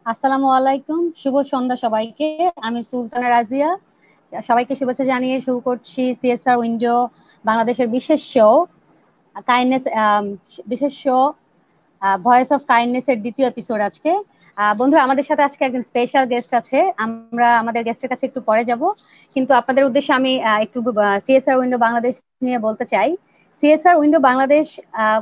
আসসালামু আলাইকুম, শুভ সন্ধ্যা সবাইকে। আমি সুলতানা রাজিয়া। সবাইকে শুভেচ্ছা জানিয়ে শুরু করছি সিএসআর উইন্ডো বাংলাদেশের বিশেষ শো কাইন্ডনেস, বিশেষ শো ভয়েস অফ কাইন্ডনেস এর দ্বিতীয় এপিসোড আজকে। বন্ধুরা, আমাদের সাথে আজকে একজন স্পেশাল গেস্ট আছে। আমরা আমাদের গেস্টের কাছে একটু পরে যাব, কিন্তু আপনাদের উদ্দেশ্যে আমি একটু সিএসআর উইন্ডো বাংলাদেশ নিয়ে বলতে চাই। সিএসআর উইন্ডো বাংলাদেশ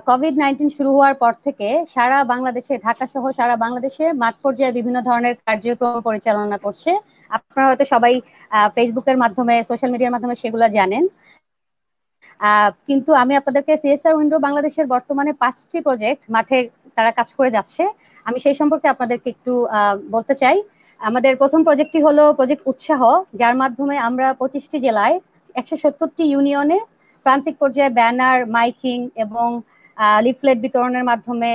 কোভিড-19 শুরু হওয়ার পর থেকে সারা বাংলাদেশে, ঢাকা সহ সারা বাংলাদেশে মাঠ পর্যায়ে বিভিন্ন ধরনের কার্যক্রম পরিচালনা করছে। আপনারা হয়তো সবাই ফেসবুকের মাধ্যমে, সোশ্যাল মিডিয়ার মাধ্যমে সেগুলো জানেন। কিন্তু আমি আপনাদেরকে সিএসআর উইন্ডো বাংলাদেশের বর্তমানে 5টি প্রজেক্ট মাঠে তারা কাজ করে যাচ্ছে, আমি সেই সম্পর্কে আপনাদেরকে একটু বলতে চাই। আমাদের প্রথম প্রজেক্টটি হলো প্রজেক্ট উৎসাহ, যার মাধ্যমে আমরা 25টি জেলায় 170টি ইউনিয়নে প্রান্তিক পর্যায়ে ব্যানার, মাইকিং এবং লিফলেট বিতরণের মাধ্যমে,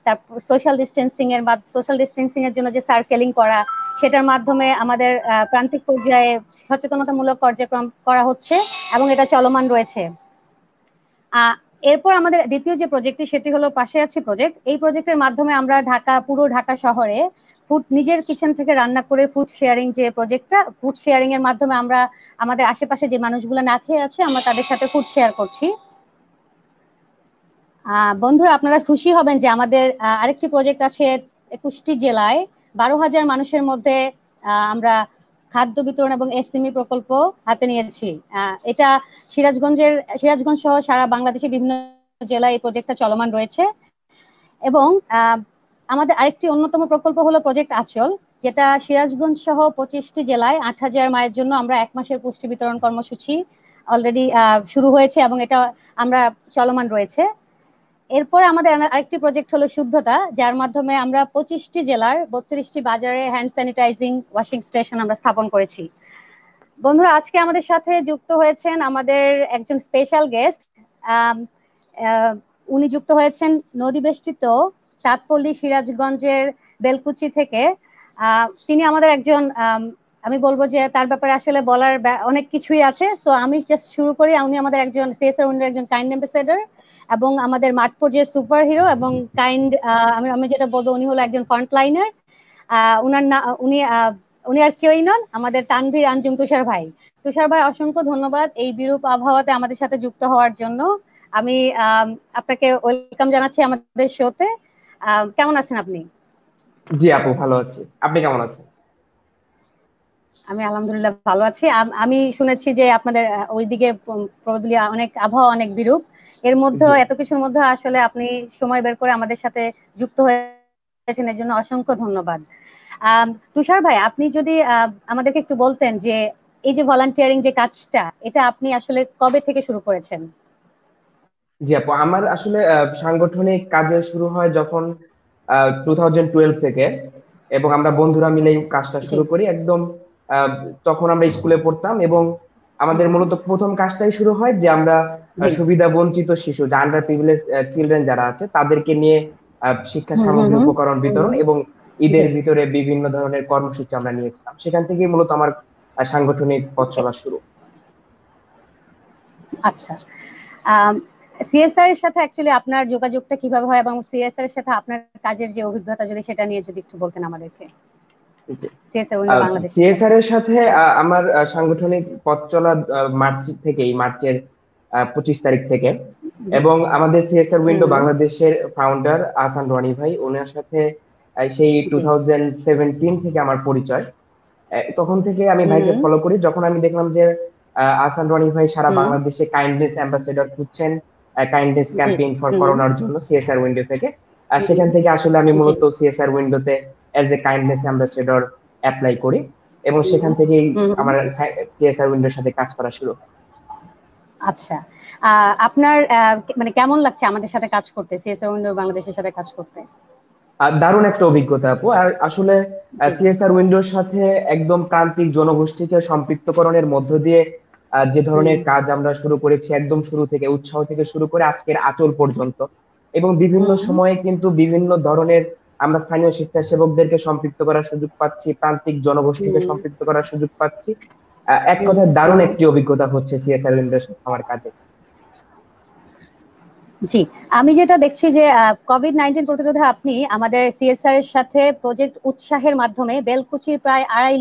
তারপর সোশ্যাল ডিস্টেন্সিং এর জন্য যে সার্কেলিং করা, সেটার মাধ্যমে আমাদের প্রান্তিক পর্যায়ে সচেতনতামূলক কার্যক্রম করা হচ্ছে এবং এটা চলমান রয়েছে। এরপর আমাদের দ্বিতীয় যে প্রজেক্টটি, সেটি হলো পাশে আছি প্রজেক্ট। এই প্রজেক্টের মাধ্যমে আমরা পুরো ঢাকা শহরে নিজের কিচেন থেকে রান্না করে ফুড শেয়ারিং এর মাধ্যমে আমরা আমাদের আশেপাশে যে মানুষগুলো না খেয়ে আছে, আমরা তাদের সাথে ফুড শেয়ার করছি। বন্ধুরা, আপনারা খুশি হবেন যে আমাদের আরেকটি প্রজেক্ট আছে 21টি জেলায় 12,000 মানুষের মধ্যে। আমরা খাদ্য বিতরণ এবং এসএমই প্রকল্প হাতে নিয়েছি। এটা সিরাজগঞ্জ সহ সারা বাংলাদেশে বিভিন্ন জেলায় এই প্রজেক্টটা চলমান রয়েছে। এবং আমাদের আরেকটি অন্যতম প্রকল্প হলো প্রজেক্ট আঁচল, যেটা সিরাজগঞ্জ সহ 25টি জেলায় 8,000 মায়ের জন্য আমরা 1 মাসের পুষ্টি বিতরণ কর্মসূচি অলরেডি শুরু হয়েছে এবং এটা আমরা চলমান রয়েছে। এরপরে আমাদের আরেকটি প্রজেক্ট হলো শুদ্ধতা, যার মাধ্যমে আমরা 25টি জেলার 32টি বাজারে হ্যান্ড স্যানিটাইজিং ওয়াশিং স্টেশন আমরা স্থাপন করেছি। বন্ধুরা, আজকে আমাদের সাথে যুক্ত হয়েছেন আমাদের একজন স্পেশাল গেস্ট। উনি যুক্ত হয়েছেন নদী বেষ্টিত চাঁদপল্লী সিরাজগঞ্জের বেলকুচি থেকে। তিনি আমাদের একজন, আমি বলবো যে তার ব্যাপারে আসলে বলার অনেক কিছুই আছে, সো আমি জাস্ট শুরু করি। উনি আমাদের একজন সিএসআর উইন্ডোর একজন কাইন্ড অ্যাম্বাসেডর এবং আমাদের মাঠ পর্যায়ে সুপার হিরো এবং কাইন্ড, আমি যেটা বলবো, উনি হলো একজন ফ্রন্ট লাইনার। উনার না উনি উনি আর কেউই নন, আমাদের তানভীর আঞ্জুম তুষার ভাই। তুষার ভাই, অসংখ্য ধন্যবাদ এই বিরূপ আবহাওয়াতে আমাদের সাথে যুক্ত হওয়ার জন্য। আমি আপনাকে ওয়েলকাম জানাচ্ছি আমাদের শোতে। কেমন আছেন আপনি? জি আপু, ভালো আছি। আপনি কেমন আছেন? আমি আলহামদুলিল্লাহ ভালো আছি। আমি শুনেছি যে আপনাদের ওইদিকে প্রবাবলি আবহাওয়া অনেক বিরূপ। এর মধ্যে, জি এত কিছুর মধ্যে আসলে আপনি সময় বের করে আমাদের সাথে যুক্ত হয়েছেন, এর জন্য অসংখ্য ধন্যবাদ। তুষার ভাই, আপনি যদি আমাদেরকে একটু বলতেন যে এই যে ভলান্টিয়ারিং যে কাজটা, এটা আপনি আসলে কবে থেকে শুরু করেছেন? জি আপু, আমার আসলে সাংগঠনিক কাজে শুরু হয় যখন 2012 থেকে, এবং আমরা বন্ধুরা মিলে এই কাজটা জি। শুরু করি একদম। আহ, তখন আমরা স্কুলে পড়তাম, এবং হুম, আমাদের হুম। মূলত প্রথম কাজটাই শুরু হয় যে আমরা জি। সুবিধা বঞ্চিত শিশু, যে আন্ডার প্রিভিলেজ চিলড্রেন যারা আছে, তাদেরকে নিয়ে শিক্ষা হুম, হুম, সামগ্রী হুম। উপকরণ হুম, বিতরণ হুম। এবং জি। ঈদের ভিতরে বিভিন্ন ধরনের কর্মসূচি আমরা নিয়েছিলাম। সেখান থেকে মূলত আমার সাংগঠনিক পথ চলা শুরু। আচ্ছা। সিএসআর এর সাথে অ্যাকচুয়ালি আপনার যোগাযোগটা কিভাবে হয়, এবং সিএসআর এর সাথে আপনার কাজের যে অভিজ্ঞতা, যদি সেটা নিয়ে যদি একটু বলতেন আমাদেরকে, সিএসআর উইন্ডো বাংলাদেশের সাথে। সিএসআর এর সাথে আমার সাংগঠনিক পথ চলা মার্চের 25 তারিখ থেকে। জি। এবং আমাদের সিএসআর হুম, উইন্ডো হুম। বাংলাদেশের ফাউন্ডার আহসান রনি ভাই, ওনার সাথে সেই জি। 2017 থেকে আমার পরিচয়। তখন থেকে আমি হুম, ভাইকে হুম। ফলো করি, যখন আমি দেখলাম যে আহসান রনি ভাই সারা হুম। বাংলাদেশে কাইন্ডনেস অ্যাম্বাসেডর খুঁজছেন, কাইন্ডনেস জি। ক্যাম্পেইন ফর হুম, হুম। করোনার জন্য সিএসআর উইন্ডো থেকে। হুম। সেখান থেকে আসলে আমি জি। মূলত সিএসআর উইন্ডোতে as a kindness ambassador apply করি, এবং হুম, সেখান হুম। থেকেই হুম, হুম। আমার সিএসআর উইন্ডোর সাথে কাজ করা শুরু। আচ্ছা। আপনার মানে কেমন লাগছে আমাদের সাথে কাজ করতে, সিএসআর উইন্ডো বাংলাদেশের সাথে কাজ করতে? দারুণ একটা অভিজ্ঞতা আপু। আর আসলে জি। সিএসআর উইন্ডোর সাথে একদম প্রান্তিক জনগোষ্ঠীকে সম্পৃক্তকরণের মধ্য দিয়ে যে হুম, ধরনের কাজ আমরা শুরু করেছি, একদম শুরু থেকে, উৎসাহ থেকে শুরু করে আজকের আঁচল পর্যন্ত, এবং বিভিন্ন হুম, সময়ে কিন্তু বিভিন্ন ধরনের আমরা স্থানীয় স্বেচ্ছাসেবকদেরকে সম্পৃক্ত করার সুযোগ পাচ্ছি, প্রান্তিক জনগোষ্ঠীকে হুম, সম্পৃক্ত করার সুযোগ পাচ্ছি। এক হুম, কথায় দারুণ হুম। একটি অভিজ্ঞতা হচ্ছে সিএসআর উইন্ডোর সাথে আমার কাজে। জি, আমি যেটা দেখছি যে কোভিড-19 প্রতিরোধে আপনি আমাদের সিএসআর এর সাথে প্রজেক্ট উৎসাহের মাধ্যমে বেলকুচির প্রায় 2.5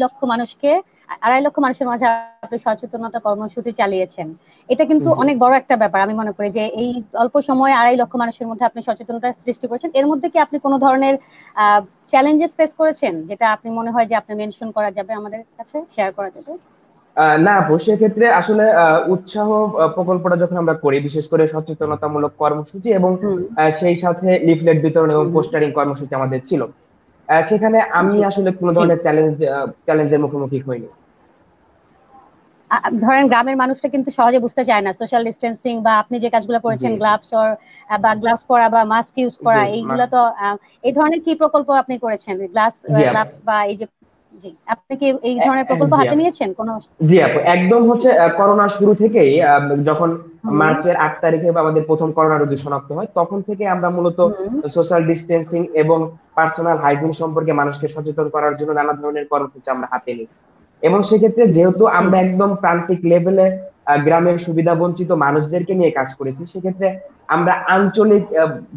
লক্ষ মানুষের মাঝে আপনি সচেতনতা কর্মসূচি চালিয়েছেন। এটা কিন্তু জি। অনেক বড় একটা ব্যাপার। আমি মনে করি যে এই অল্প সময়ে 2.5 লক্ষ মানুষের মধ্যে আপনি সচেতনতা সৃষ্টি করেছেন। এর মধ্যে কি আপনি কোনো ধরনের চ্যালেঞ্জেস ফেস করেছেন, যেটা আপনি মনে হয় যে আপনি মেনশন করা যাবে, আমাদের কাছে শেয়ার করা যাবে? না আপু, সেক্ষেত্রে আসলে উৎসাহ প্রকল্পটা যখন আমরা করি, বিশেষ করে সচেতনতামূলক কর্মসূচি এবং হুম। সেই সাথে লিফলেট বিতরণ এবং হুম। হুম। পোস্টারিং কর্মসূচি আমাদের ছিল। সেখানে আমি জি। আসলে কোনো জি। ধরনের চ্যালেঞ্জের মুখোমুখি হইনি। ধরেন গ্রামের মানুষটা কিন্তু সহজে বুঝতে চায় না সোশ্যাল ডিস্টেন্সিং, বা আপনি যে কাজগুলো জি করেছেন গ্লাভস বা গ্লাভস পরা বা মাস্ক ইউজ জি করা, এইগুলা তো এই ধরনের কি প্রকল্প আপনি করেছেন, জি আপু। গ্লাভস বা এই যে, জি আপনি কি এই ধরনের প্রকল্প জি হাতে আপু। নিয়েছেন কোনো? জি আপু, একদম জি। হচ্ছে করোনা শুরু থেকেই, যখন হুম। মার্চের 8 তারিখে বা আমাদের প্রথম করোনা রোগী শনাক্ত হয়, তখন থেকে আমরা মূলত হুম। সোশ্যাল ডিস্টেন্সিং এবং পার্সোনাল হাইজিন সম্পর্কে মানুষকে সচেতন করার জন্য নানা ধরনের কর্মসূচি আমরা হাতে নিই। এবং সেক্ষেত্রে যেহেতু জি। আমরা একদম প্রান্তিক লেভেলে গ্রামের সুবিধা বঞ্চিত মানুষদেরকে নিয়ে কাজ করেছি, সেক্ষেত্রে আমরা আঞ্চলিক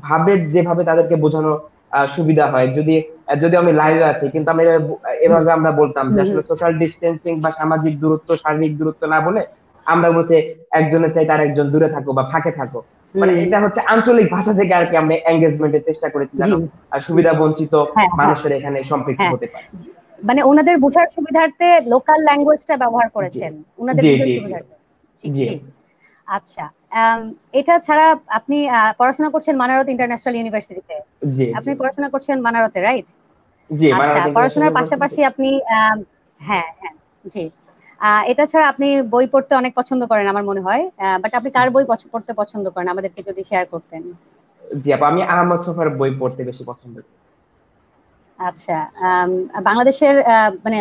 ভাবে যেভাবে তাদেরকে বোঝানো সুবিধা হয়, যদি যদি আমি লাইভে আছি কিন্তু আমরা হুম। এভাবে আমরা বলতাম যে হুম। আসলে হুম। সোশ্যাল ডিস্টেন্সিং বা সামাজিক দূরত্ব, শারীরিক দূরত্ব না বলে আমরা বলছি একজনের চাইতে আরেকজন দূরে থাকো বা ফাঁকে থাকো। মানে হুম। এটা হচ্ছে আঞ্চলিক ভাষা থেকে আর কি আমরা এঙ্গেজমেন্টের চেষ্টা করেছি, জি। যেন সুবিধা বঞ্চিত হ্যাঁ, হ্যাঁ, মানুষের এখানে সম্পৃক্ত হ্যাঁ। হতে পারে। মানে ওনাদের বোঝার সুবিধার্থে লোকাল ল্যাঙ্গুয়েজটা ব্যবহার জি করেছেন, ওনাদের জি বুঝার জি জি সুবিধার্থে। জি। জি জি। আচ্ছা। আম, এটা ছাড়া আপনি পড়াশোনা করছেন মানারত ইন্টারন্যাশনাল ইউনিভার্সিটিতে। জি জি আপনি পড়াশোনা করছেন মানারতে, রাইট? জি আচ্ছা, বাংলাদেশ ইন্টারন্যাশনাল পড়াশোনার ইউনিভার্সিটি। পাশাপাশি আপনি হ্যাঁ, হ্যাঁ, জি। এটা ছাড়া আপনি বই পড়তে অনেক পছন্দ করেন আমার মনে হয়। বাট আপনি কার বই পড়তে পছন্দ করেন, আমাদেরকে যদি শেয়ার করতেন? জি আপা, আমি আহমদ ছফার বই পড়তে বেশি পছন্দ করি। আচ্ছা। আম, বাংলাদেশের মানে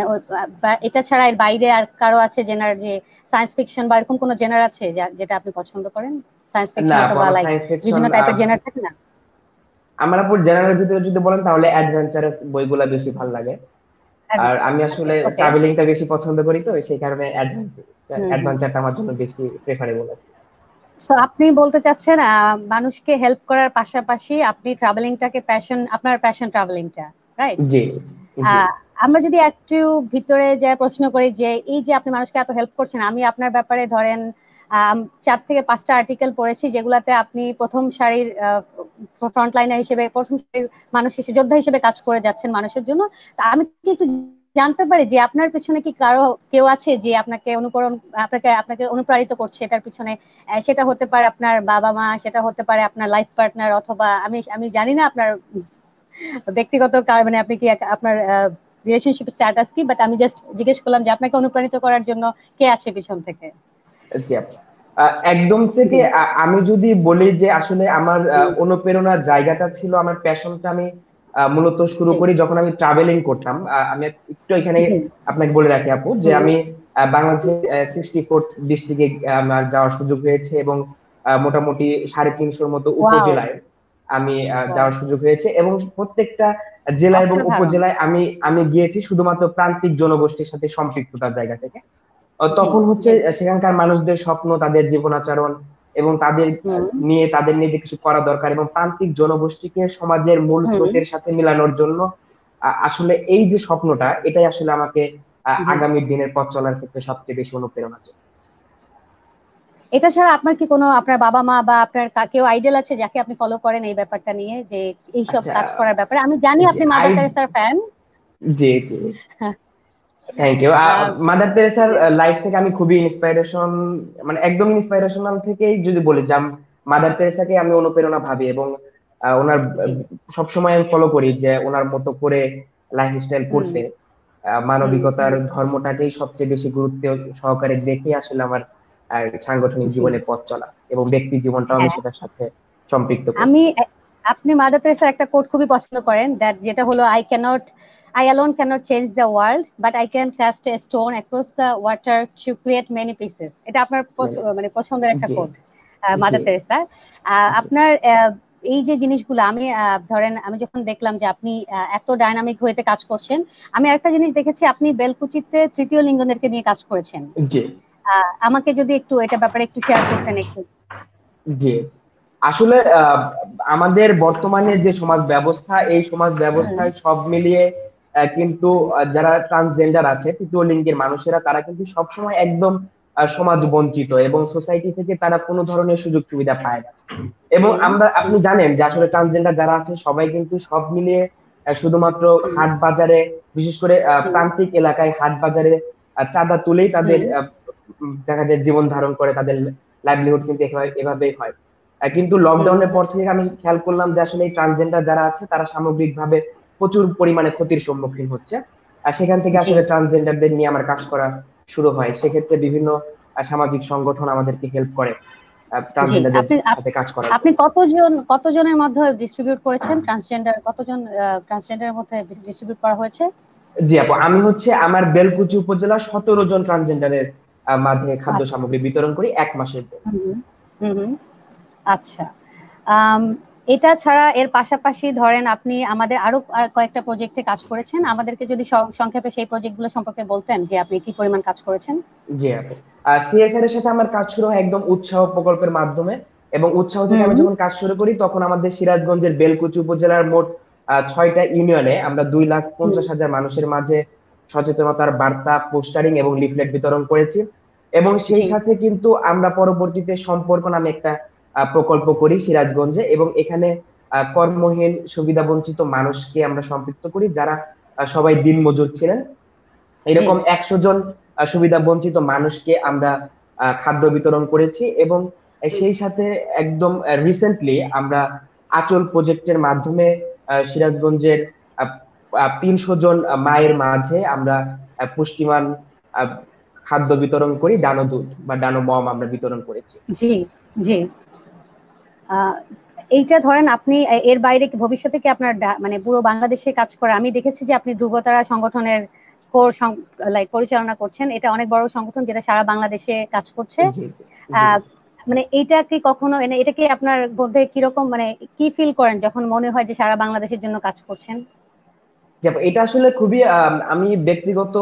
এটা ছাড়া এর বাইরে আর কারো আছে জেনার, যে সায়েন্স ফিকশন বা এরকম কোনো জেনার আছে যেটা আপনি পছন্দ করেন? সায়েন্স না ফিকশন আপু, অথবা আমার লাইক সায়েন্স ফিকশন, বিভিন্ন টাইপের জেনার থাকে না? আমার আপুর জেনারেল ভিতরে যদি বলেন তাহলে অ্যাডভেঞ্চারাস বইগুলা বেশি ভালো লাগে। আর আমি আসলে ওকে। ট্রাভেলিংটা বেশি পছন্দ করি, তো সেই কারণে হুম। হুম। অ্যাডভেঞ্চারটা আমার জন্য বেশি প্রেফারেবল আছে। সো আপনি বলতে চাচ্ছেন মানুষকে হেল্প করার পাশাপাশি আপনি ট্রাভেলিংটাকে প্যাশন, আপনার প্যাশন ট্রাভেলিংটা, রাইট? জি জি আহ আমরা যদি একটু ভিতরে যে প্রশ্ন করি যে এই যে আপনি মানুষকে এত হেল্প করছেন, আমি আপনার ব্যাপারে ধরেন 4 থেকে 5টা আর্টিকেল পড়েছি যেগুলাতে আপনি প্রথম সারির ফ্রন্ট লাইনার হিসেবে, প্রথম সারির মানুষ হিসেবে, যোদ্ধা হিসেবে কাজ করে যাচ্ছেন মানুষের জন্য। তা আমি কি একটু জানতে পারি যে আপনার পিছনে কি কেউ আছে যে আপনাকে আপনাকে অনুপ্রাণিত করছে এটার পিছনে? সেটা হতে পারে আপনার বাবা মা, সেটা হতে পারে আপনার লাইফ পার্টনার, অথবা আমি আমি জানি না আপনার ব্যক্তিগত মানে আপনি কি আপনার রিলেশনশিপ স্ট্যাটাস কি, বাট আমি জাস্ট জিজ্ঞেস করলাম যে আপনাকে অনুপ্রাণিত করার জন্য কে আছে পিছন থেকে? জি আপু। একদম জি। থেকে আমি যদি বলি যে আসলে আমার হুম। অনুপ্রেরণার জায়গাটা ছিল, আমার প্যাশনটা আমি মূলত শুরু জি। করি যখন আমি ট্রাভেলিং করতাম। আমি একটু এখানে জি। আপনাকে বলে রাখি আপু, যে হুম। আমি বাংলাদেশের 64 ডিস্ট্রিক্টে আমার যাওয়ার সুযোগ হয়েছে, এবং মোটামুটি 350-র মতো ওয়াও। উপজেলায় আমি ওয়াও। যাওয়ার সুযোগ হয়েছে, এবং প্রত্যেকটা জেলা এবং অসাধারণ। উপজেলায় আমি আমি গিয়েছি শুধুমাত্র প্রান্তিক জনগোষ্ঠীর সাথে সম্পৃক্ততার জায়গা থেকে। জি। তখন হচ্ছে জি। সেখানকার মানুষদের স্বপ্ন, তাদের জীবনাচরণ এবং হুম। তাদের নিয়ে যে কিছু করা দরকার, এবং প্রান্তিক জনগোষ্ঠীকে সমাজের মূল হুম। স্রোতের সাথে মিলানোর জন্য আসলে এই যে স্বপ্নটা, এটাই আসলে আমাকে জি। আগামী দিনের পথ চলার ক্ষেত্রে সবচেয়ে বেশি অনুপ্রেরণা যোগায়। এটা ছাড়া আপনার কি কোনো, আপনার বাবা মা বা আপনার কেউ আইডল আছে যাকে আপনি ফলো করেন এই ব্যাপারটা নিয়ে, যে এইসব আচ্ছা। কাজ করার ব্যাপারে? আমি জানি জি আপনি মাদার তেরেসার ফ্যান। জি জি থ্যাংক ইউ। আহ, মাদার তেরেসার লাইফ থেকে আমি খুবই ইন্সপাইরেশন, মানে একদম ইন্সপাইরেশনাল থেকেই যদি বলি যে মাদার তেরেসাকে আমি অনুপ্রেরণা ভাবি, এবং ওনার জি। সবসময় আমি ফলো করি যে ওনার মতো করে লাইফ স্টাইল হুম। করতে, হুম। মানবিকতার হুম। ধর্মটাকেই সবচেয়ে বেশি গুরুত্ব সহকারে দেখে আসলে আমার সাংগঠনিক জি। জীবনে পথ চলা, এবং ব্যক্তি জীবনটাও আমি হ্যাঁ। সেটার সাথে সম্পৃক্ত আমি করছি। আপনি মাদার তেরেসার একটা কোট খুবই পছন্দ করেন, যেটা হলো I alone cannot change the world, but I can cast a stone across the water to create many pieces. এটা আপনার মানে মানে পছন্দের একটা জি কোট, জি মাদার তেরেসার। জি আপনার এই যে জিনিসগুলো আমি ধরেন আমি যখন দেখলাম যে আপনি এত ডাইনামিক হয়েতে কাজ করছেন, আমি একটা জিনিস দেখেছি, আপনি বেলকুচিতে তৃতীয় লিঙ্গদেরকে নিয়ে কাজ করেছেন। জি আমাকে যদি একটু এটা ব্যাপারে একটু শেয়ার করতেন একটু। জি আসলে আমাদের বর্তমানে যে সমাজ ব্যবস্থা, এই সমাজ হুম, ব্যবস্থায় সব মিলিয়ে কিন্তু যারা ট্রান্সজেন্ডার আছে, তৃতীয় লিঙ্গের মানুষেরা, তারা কিন্তু সবসময় একদম সমাজ বঞ্চিত এবং সোসাইটি থেকে তারা কোনো ধরনের সুযোগ সুবিধা পায় না। এবং হুম, আপনি জানেন যে আসলে ট্রান্সজেন্ডার যারা আছে সবাই কিন্তু সব মিলিয়ে শুধুমাত্র হুম, হাট বাজারে, বিশেষ করে হুম, প্রান্তিক এলাকায় হাট বাজারে চাঁদা তুলেই তাদের হুম, দেখা যায় জীবন ধারণ করে, তাদের লাইভলিহুড কিন্তু এভাবেই হয়। কিন্তু হুম, লকডাউনের পর থেকে আমি খেয়াল করলাম যে আসলে এই ট্রান্সজেন্ডার যারা আছে তারা সামগ্রিকভাবে প্রচুর পরিমাণে ক্ষতির সম্মুখীন হচ্ছে। আর সেখান থেকে জি, আসলে ট্রান্সজেন্ডারদের নিয়ে আমার কাজ করা শুরু হয়। সেক্ষেত্রে বিভিন্ন সামাজিক সংগঠন আমাদেরকে হেল্প করে জি। ট্রান্সজেন্ডারদের আপনি সাথে কাজ করার আপনি জন্য। কতজনের মধ্যে ডিস্ট্রিবিউট করেছেন ট্রান্সজেন্ডার, কতজন ট্রান্সজেন্ডারের মধ্যে ডিস্ট্রিবিউট করা হয়েছে? জি আপু, আমি হচ্ছে আমার বেলকুচি উপজেলা 17 জন ট্রান্সজেন্ডারের মাঝে খাদ্য আচ্ছা। সামগ্রী বিতরণ করি 1 মাসের জন্য। হুম, হুম, হুম, আচ্ছা। আম, এটা ছাড়া এর পাশাপাশি ধরেন আপনি আমাদের আরো আর কয়েকটা প্রজেক্টে কাজ করেছেন, আমাদেরকে যদি সংক্ষেপে সেই প্রজেক্টগুলো সম্পর্কে বলতেন যে আপনি কি পরিমাণ কাজ করেছেন। জি আপু, সিএসআর এর সাথে আমার কাজ শুরু হয় একদম উৎসাহ প্রকল্পের মাধ্যমে। এবং উৎসাহ থেকে হুম, আমি যখন কাজ শুরু করি তখন আমাদের সিরাজগঞ্জের বেলকুচি উপজেলার মোট 6টা ইউনিয়নে আমরা 2,50,000 মানুষের মাঝে সচেতনতার বার্তা, পোস্টারিং এবং লিফলেট বিতরণ করেছি। এবং সেই জি, সাথে কিন্তু আমরা পরবর্তীতে সম্পর্ক নামে একটা প্রকল্প করি সিরাজগঞ্জে, এবং এখানে কর্মহীন সুবিধাবঞ্চিত মানুষকে আমরা সম্পৃক্ত করি, যারা সবাই দিনমজুর ছিলেন। জি, এরকম 100 জন সুবিধা বঞ্চিত মানুষকে আমরা খাদ্য বিতরণ করেছি। এবং হুম, সেই সাথে একদম রিসেন্টলি আমরা আঁচল প্রজেক্টের মাধ্যমে সিরাজগঞ্জের 300 জন মায়ের মাঝে আমরা পুষ্টিমান আহ, খাদ্য বিতরণ করি, ডানো দুধ বা ডানো মম আমরা বিতরণ করেছি। জি, জি। আহ, এইটা ধরেন আপনি এর বাইরে কি ভবিষ্যতে কি আপনার মানে পুরো বাংলাদেশে কাজ করে, আমি দেখেছি যে আপনি ধ্রুবতারা সংগঠনের কোর লাইক পরিচালনা করছেন, এটা অনেক বড় সংগঠন যেটা সারা বাংলাদেশে কাজ করছে। জি জি জি। আহ, মানে এইটা কি কখনো এটা কি আপনার মধ্যে কিরকম, মানে কি ফিল করেন যখন মনে হয় যে সারা বাংলাদেশের জন্য কাজ করছেন? এটা আসলে খুবই আমি ব্যক্তিগত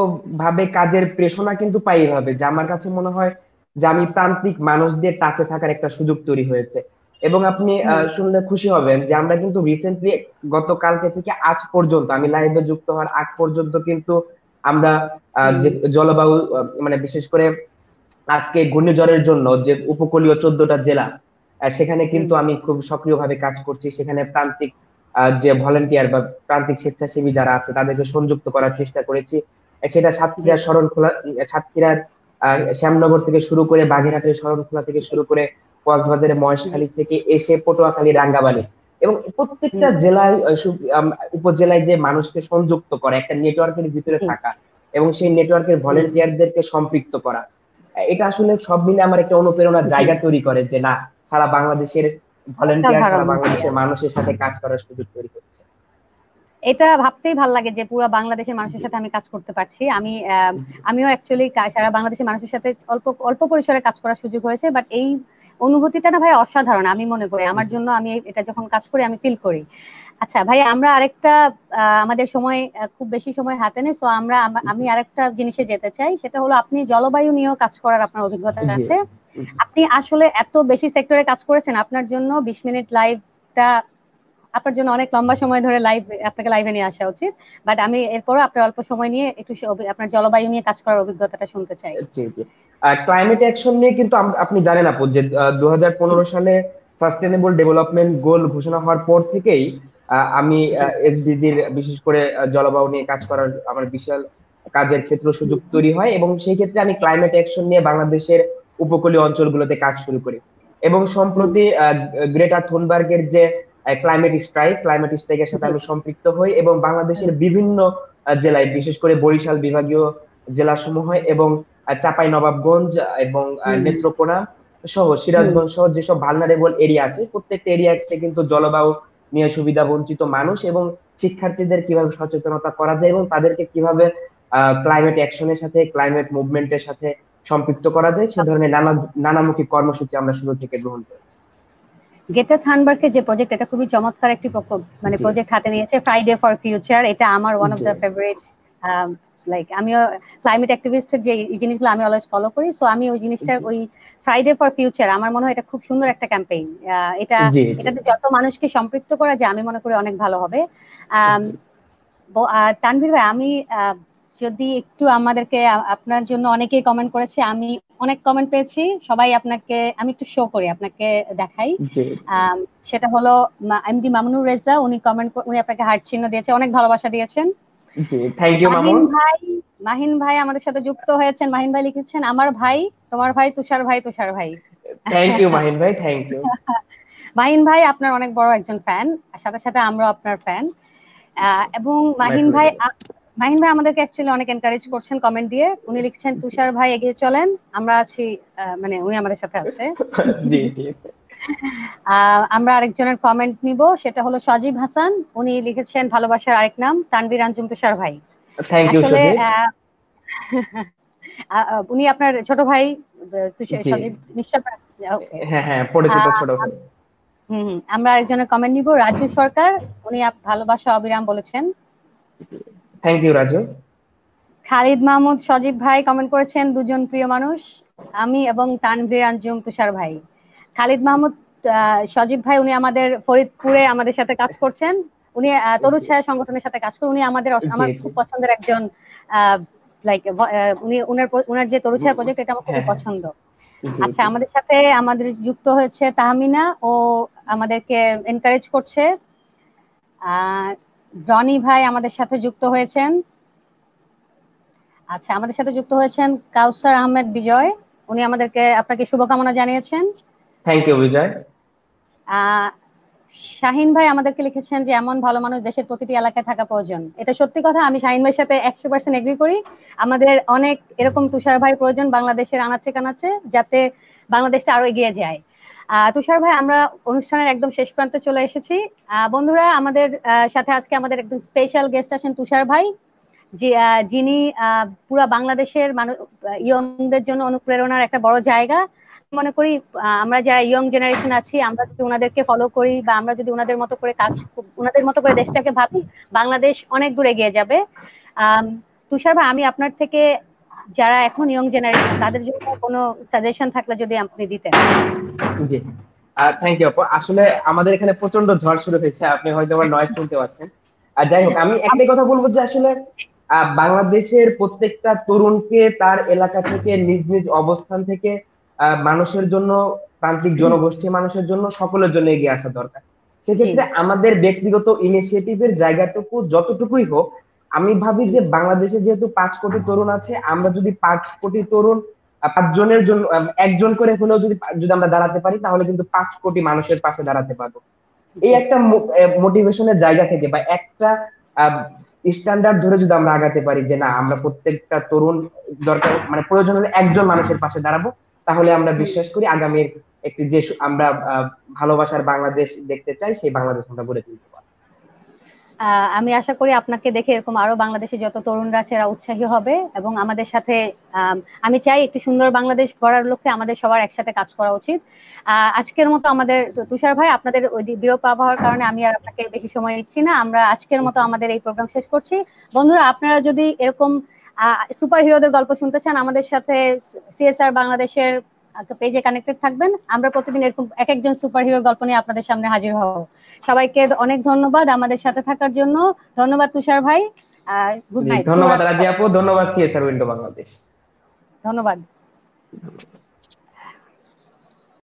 ভাবে কাজের প্রেরণা কিন্তু পাই এভাবে, যে আমার কাছে মনে হয় যে আমি প্রান্তিক মানুষদের টাচে থাকার একটা সুযোগ তৈরি হয়েছে। এবং আপনি হুম, শুনলে খুশি হবেন যে আমরা কিন্তু রিসেন্টলি গতকালকে থেকে আজ পর্যন্ত, আমি লাইভে যুক্ত হওয়ার আগ পর্যন্ত কিন্তু আমরা হুম, যে জলবায়ু মানে বিশেষ করে আজকে ঘূর্ণিঝড়ের জন্য যে উপকূলীয় 14টা জেলা, সেখানে হুম, কিন্তু আমি খুব সক্রিয়ভাবে কাজ করছি। সেখানে প্রান্তিক যে ভলেন্টিয়ার বা প্রান্তিক স্বেচ্ছাসেবী যারা আছে তাদেরকে সংযুক্ত করার চেষ্টা করেছি। সেটা জি, সাতক্ষীরা শরণখোলা, সাতক্ষীরার শ্যামনগর থেকে শুরু করে বাগেরহাটের শরণখোলা থেকে শুরু করে কক্সবাজারের জি, মহেশখালী থেকে এসে পটুয়াখালী, রাঙ্গামালী, এবং প্রত্যেকটা হুম, জেলায় উপজেলায় যে মানুষকে সংযুক্ত করা, একটা নেটওয়ার্কের ভিতরে জি, থাকা এবং সেই নেটওয়ার্কের হুম, ভলেন্টিয়ারদেরকে সম্পৃক্ত করা, এটা আসলে সব মিলে আমার একটা অনুপ্রেরণার জি, জায়গা তৈরি করে যে না, সারা বাংলাদেশের ভলেন্টিয়ার, সারা অসাধারণ ভাইয়া। বাংলাদেশের মানুষের সাথে কাজ করার সুযোগ তৈরি করছে। এটা ভাবতেই ভাল লাগে যে পুরো বাংলাদেশের মানুষের জি সাথে আমি কাজ করতে পারছি। জি আমিও অ্যাকচুয়ালি সারা বাংলাদেশের মানুষের সাথে অল্প অল্প পরিসরে কাজ করার সুযোগ হয়েছে, বাট এই অনুভূতিটা না ভাই অসাধারণ, আমি মনে করি আমার জি জন্য, আমি এটা যখন কাজ করি আমি ফিল করি। আচ্ছা ভাই, আমরা আরেকটা আমাদের সময় খুব বেশি সময় হাতে নেই, সো আমি জি আরেকটা জিনিসে যেতে চাই, সেটা হলো আপনি জলবায়ু নিয়েও কাজ করার আপনার অভিজ্ঞতা জি আছে। জি। আপনি আসলে এত বেশি সেক্টরে কাজ করেছেন, আপনার জন্য 20 মিনিট লাইভটা আপনার জন্য অনেক লম্বা সময় ধরে আপনাকে লাইভে নিয়ে আসা উচিত। বাট আমি এরপরও আপনার অল্প সময় নিয়ে একটু আপনার জলবায়ু নিয়ে কাজ করার অভিজ্ঞতাটা শুনতে চাই। জি জি। ক্লাইমেট অ্যাকশন নিয়ে কিন্তু আপনি জানেন আপু যে 2015 সালে সাস্টেনেবল ডেভেলপমেন্ট গোল ঘোষণা হওয়ার পর থেকেই আমি জি, এসডিজির বিশেষ করে জলবায়ু নিয়ে কাজ করার আমার বিশাল কাজের ক্ষেত্র সুযোগ হুম, তৈরি হয়, এবং সেই ক্ষেত্রে আমি ক্লাইমেট অ্যাকশন নিয়ে বাংলাদেশের উপকূলীয় অঞ্চলগুলোতে কাজ শুরু করি। এবং হুম, সম্প্রতি গ্রেটা থুনবার্গের যে ক্লাইমেট স্ট্রাইকের সাথে জি, আমি সম্পৃক্ত হই, এবং বাংলাদেশের হুম, বিভিন্ন জেলায়, বিশেষ করে বরিশাল বিভাগীয় জেলাসমূহ এবং চাঁপাই নবাবগঞ্জ এবং হুম, নেত্রকোনা সহ হুম, সিরাজগঞ্জ সহ যেসব ভালনারেবল এরিয়া আছে, প্রত্যেকটা এরিয়াতে কিন্তু জলবায়ু নিয়ে সুবিধা বঞ্চিত মানুষ এবং শিক্ষার্থীদের কিভাবে সচেতনতা করা যায় এবং তাদেরকে কিভাবে ক্লাইমেট অ্যাকশনের সাথে, ক্লাইমেট মুভমেন্টের সাথে সম্পৃক্ত করা যায়, সে ধরনের নানামুখী কর্মসূচি আমরা শুরু থেকে গ্রহণ করেছি। গেটা থানবার্গের যে প্রজেক্ট, এটা খুবই চমৎকার একটি মানে জি প্রজেক্ট হাতে নিয়েছে, ফ্রাইডে ফর ফিউচার। এটা আমার one of G the favourite like আমিও ক্লাইমেট অ্যাক্টিভিস্টের যে এই জিনিসগুলো আমি অলওয়েজ ফলো করি, সো আমি ওই জিনিসটার জি ওই ফ্রাইডে ফর ফিউচার আমার মনে হয় এটা খুব সুন্দর একটা ক্যাম্পেইন। এটা জি জি এটাতে যত মানুষকে সম্পৃক্ত করা যায় আমি মনে করি অনেক ভালো হবে। আম, জি তানভীর ভাই, আমি যদি একটু আমাদেরকে আপনার জন্য অনেকেই কমেন্ট করেছে, আমি অনেক কমেন্ট পেয়েছি, সবাই আপনাকে আমি একটু শো করি, আপনাকে দেখাই। জি আম, সেটা হলো এমডি মামুনুর রেজা, উনি আপনাকে হার্ট চিহ্ন দিয়েছে, অনেক ভালোবাসা দিয়েছেন। জি থ্যাংক ইউ মাহিন মামুন। ভাই, মাহিন ভাই আমাদের সাথে যুক্ত হয়েছেন। মাহিন ভাই লিখেছেন, আমার ভাই, তোমার ভাই তুষার ভাই, তুষার ভাই। থ্যাংক ইউ মাহিন ভাই, থ্যাংক ইউ। মাহিন ভাই আপনার অনেক বড় একজন ফ্যান, সাথে সাথে আমরাও আপনার ফ্যান। এবং মাই মাহিন ভাই প্লেজার। মাহিন ভাই আমাদেরকে অ্যাকচুয়ালি অনেক এনকারেজ করছেন কমেন্ট দিয়ে। উনি লিখছেন, তুষার ভাই এগিয়ে চলেন, আমরা আছি। মানে উনি আমাদের সাথে আছে। জি জি আমরা আরেকজনের কমেন্ট নিব, সেটা হলো সজীব হাসান। উনি লিখেছেন, ভালোবাসার আরেক নাম তানভীর আঞ্জুম তুষার ভাই। থ্যাংক ইউ আসলে সজীব। উনি আপনার ছোট ভাই, জি সজীব নিশ্চয়। ওকে। হ্যাঁ হ্যাঁ, পরিচিত ছোট ভাই। আমরা আরেকজনের কমেন্ট নিব, রাজু সরকার। উনি ভালোবাসা অবিরাম বলেছেন। Thank you Raju. খালিদ মাহমুদ সজীব ভাই কমেন্ট করেছেন, দুজন প্রিয় মানুষ, আমি এবং তানভীর আঞ্জুম তুষার ভাই। খালিদ মাহমুদ সজীব ভাই, উনি আমাদের ফরিদপুরে আমাদের সাথে কাজ করছেন। উনি তরু জি ছায়া সংগঠনের সাথে কাজ করেন। উনি জি আমার জি খুব পছন্দের একজন। লাইক উনি উনার যে তরু ছায়া প্রজেক্ট, এটা আমার হ্যাঁ খুবই হ্যাঁ পছন্দ। জি আচ্ছা, জি আমাদের যুক্ত হয়েছে তাহমিনা, ও আমাদেরকে এনকারেজ করছে। আহ রনি ভাই আমাদের সাথে যুক্ত হয়েছেন। আচ্ছা, আমাদের সাথে যুক্ত হয়েছেন কাউসার আহমেদ বিজয়। উনি আপনাকে শুভকামনা জানিয়েছেন। থ্যাংক ইউ বিজয়। আহ শাহিন ভাই আমাদেরকে লিখেছেন যে, এমন ভালো মানুষ দেশের প্রতিটি এলাকায় থাকা প্রয়োজন। এটা সত্যি কথা, আমি শাহিন ভাইয়ের সাথে 100% এগ্রি করি। আমাদের অনেক এরকম তুষার ভাই প্রয়োজন বাংলাদেশের আনাচে কানাচে, যাতে বাংলাদেশটা আরো এগিয়ে যায়। তুষার ভাই, আমরা অনুষ্ঠানের একদম শেষ প্রান্তে চলে এসেছি। বন্ধুরা, আমাদের সাথে আজকে আমাদের একদম স্পেশাল গেস্ট আছেন তুষার ভাই, যিনি পুরা বাংলাদেশের ইয়ংদের জন্য অনুপ্রেরণার একটা বড় জায়গা। মনে করি আমরা যারা ইয়ং জেনারেশন আছি, আমরা যদি ওনাদেরকে ফলো করি বা আমরা যদি ওনাদের মতো করে ওনাদের মতো করে দেশটাকে ভাবি, বাংলাদেশ অনেক দূর এগিয়ে যাবে। আম, তুষার ভাই, আমি আপনার থেকে, যারা এখন ইয়ং জেনারেশন, তাদের জন্য কোনো সাজেশন থাকলে যদি আপনি দিতেন। জি থ্যাংক ইউ আপু। আসলে আমাদের এখানে প্রচন্ড ঝড় শুরু হয়েছে, আপনি হয়তো আমার নয়েজ শুনতে পাচ্ছেন। আর যাই হোক, আমি একটাই কথা বলবো যে আসলে বাংলাদেশের প্রত্যেকটা তরুণকে তার এলাকা থেকে নিজ নিজ অবস্থান থেকে মানুষের জন্য, প্রান্তিক জনগোষ্ঠী মানুষের জন্য, সকলের জন্য এগিয়ে আসা দরকার। জি সেক্ষেত্রে আমাদের ব্যক্তিগত ইনিশিয়েটিভের জায়গাটুকু যতটুকুই হোক, আমি ভাবি যে বাংলাদেশে যেহেতু 5 কোটি তরুণ আছে, আমরা যদি 5 কোটি তরুণ 5 জনের জন্য একজন করে হলেও যদি যদি আমরা দাঁড়াতে পারি, তাহলে কিন্তু 5 কোটি মানুষের পাশে দাঁড়াতে পারবো। এই জি একটা মোটিভেশনের জায়গা থেকে বা একটা স্ট্যান্ডার্ড ধরে যদি আমরা আগাতে পারি যে না, আমরা প্রত্যেকটা তরুণ দরকার, মানে প্রয়োজন হলে একজন মানুষের পাশে দাঁড়াবো, তাহলে আমরা হুম। বিশ্বাস করি আগামীর একটি যে আমরা ভালোবাসার বাংলাদেশ দেখতে চাই, সেই বাংলাদেশ আমরা গড়ে তুলতে পারবো। আমি আশা করি আপনাকে দেখে এরকম আরো বাংলাদেশে যত তরুণরা আছে এরা উৎসাহী হবে এবং আমাদের সাথে, আমি চাই একটি সুন্দর বাংলাদেশ গড়ার লক্ষ্যে আমাদের সবার একসাথে কাজ করা উচিত। আজকের মতো আমাদের, তুষার ভাই, আপনাদের ওই বিরূপ আবহাওয়ার কারণে আমি আর আপনাকে বেশি সময় দিচ্ছি না, আমরা আজকের মতো আমাদের এই প্রোগ্রাম শেষ করছি। বন্ধুরা, আপনারা যদি এরকম সুপার হিরোদের গল্প শুনতে চান, আমাদের সাথে সিএসআর বাংলাদেশের পেজে কানেক্টেড থাকবেন। আমরা প্রতিদিন এরকম এক একজন সুপার হিরোর গল্প নিয়ে আপনাদের সামনে হাজির হব। সবাইকে অনেক ধন্যবাদ আমাদের সাথে থাকার জন্য। ধন্যবাদ তুষার ভাই। গুড জি নাইট, ধন্যবাদ শুভরাত্রি রাজি সবাই। আপু, ধন্যবাদ সিএসআর উইন্ডো বাংলাদেশ। ধন্যবাদ।